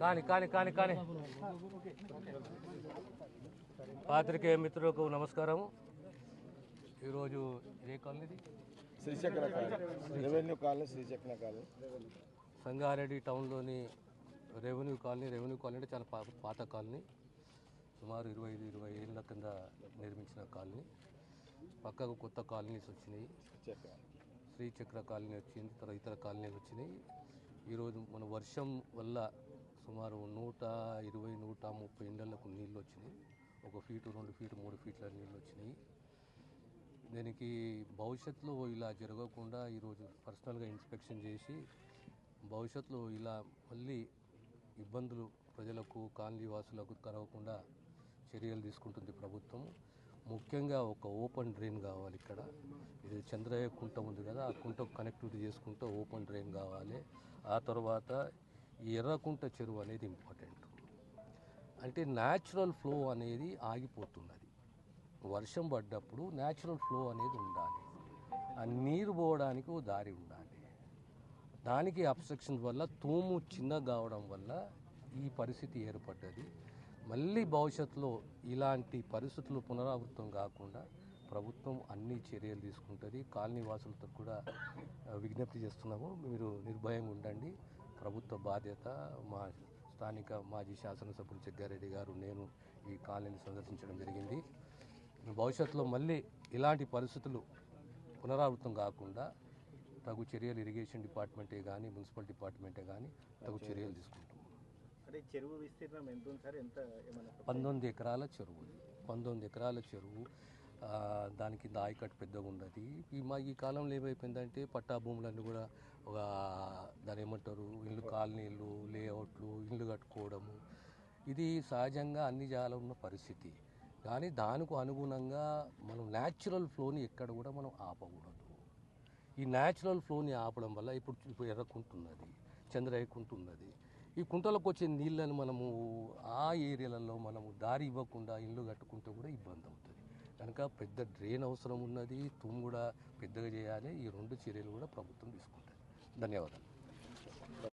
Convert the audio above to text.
కాని కాని కాని కాని పాత్రికేయ మిత్రులకు నమస్కారం. ఈరోజు ఏ colony? Srichakra colony, revenue colony, Srichakra colony, Sangareddy టౌన్లోని రెవెన్యూ కాలనీ. రెవెన్యూ కాలనీ అంటే చాలా పాత కాలనీ, సుమారు 25-20 ఏళ్ళ కింద నిర్మించిన కాలనీ. పక్కకు కొత్త కాలనీస్ వచ్చినాయి. శ్రీచక్ర కాలనీ వచ్చింది, తర్వాత ఇతర కాలనీలు వచ్చినాయి. ఈరోజు మన వర్షం వల్ల సుమారు 120-130 ఇండ్లకు నీళ్ళు వచ్చినాయి. 1 ఫీటు 2 ఫీటు 3 ఫీట్ల నీళ్ళు వచ్చినాయి. దీనికి భవిష్యత్తులో ఇలా జరగకుండా ఈరోజు పర్సనల్గా ఇన్స్పెక్షన్ చేసి భవిష్యత్తులో ఇలా మళ్ళీ ఇబ్బందులు ప్రజలకు కాలనీ వాసులకు కలగకుండా చర్యలు తీసుకుంటుంది ప్రభుత్వం. ముఖ్యంగా ఒక ఓపెన్ డ్రైన్ కావాలి. ఇక్కడ ఇది చంద్రయ్య కుంట ఉంది కదా, ఆ కుంట కనెక్టివిటీ చేసుకుంటే ఓపెన్ డ్రైన్ కావాలి. ఆ తర్వాత ఎర్రకుంట చెరువు అనేది ఇంపార్టెంట్. అంటే న్యాచురల్ ఫ్లో అనేది ఆగిపోతున్నది. వర్షం పడ్డప్పుడు న్యాచురల్ ఫ్లో అనేది ఉండాలి. ఆ నీరు పోవడానికి ఓ దారి ఉండాలి. దానికి అబ్స్ట్రక్షన్స్ వల్ల తూము చిన్న కావడం వల్ల ఈ పరిస్థితి ఏర్పడ్డది. మళ్ళీ భవిష్యత్తులో ఇలాంటి పరిస్థితులు పునరావృతం కాకుండా ప్రభుత్వం అన్ని చర్యలు తీసుకుంటుంది. కాలనీ వాసులతో కూడా విజ్ఞప్తి చేస్తున్నాము, మీరు నిర్భయంగా ఉండండి. ప్రభుత్వ బాధ్యత. మా స్థానిక మాజీ శాసనసభ్యులు జగ్గారెడ్డి గారు, నేను ఈ కాలనీని సందర్శించడం జరిగింది. భవిష్యత్తులో మళ్ళీ ఇలాంటి పరిస్థితులు పునరావృతం కాకుండా తగు చర్యలు ఇరిగేషన్ డిపార్ట్మెంటే కానీ మున్సిపల్ డిపార్ట్మెంటే కానీ తగు చర్యలు తీసుకుంటాం. చెరువు విస్తీర్ణం ఎంత ఉంది సార్? ఎంత? 19 ఎకరాల చెరువు. 19 ఎకరాల చెరువు. దాని కింద ఆయకట్టు పెద్దగా ఉన్నది. ఈ కాలంలో ఏమైపోయిందంటే పట్టా భూములన్నీ కూడా ఒక దాని ఏమంటారు ఇల్లు, కాలనీలు, లేఅవుట్లు, ఇల్లు కట్టుకోవడము, ఇది సహజంగా అన్ని జాగాలో ఉన్న పరిస్థితి. కానీ దానికి అనుగుణంగా మనం న్యాచురల్ ఫ్లోని ఎక్కడ కూడా మనం ఆపకూడదు. ఈ న్యాచురల్ ఫ్లోని ఆపడం వల్ల ఇప్పుడు ఎర్రకుంటున్నది, చంద్రయ్యకుంటున్నది. ఈ కుంటలకు వచ్చే నీళ్ళని మనము ఆ ఏరియాలలో మనము దారి ఇవ్వకుండా ఇల్లు కట్టుకుంటే కూడా ఇబ్బంది అవుతుంది. కనుక పెద్ద డ్రైన్ అవసరం ఉన్నది. తుమ్ము కూడా పెద్దగా చేయాలి. ఈ 2 చర్యలు కూడా ప్రభుత్వం తీసుకుంటుంది. ధన్యవాదాలు.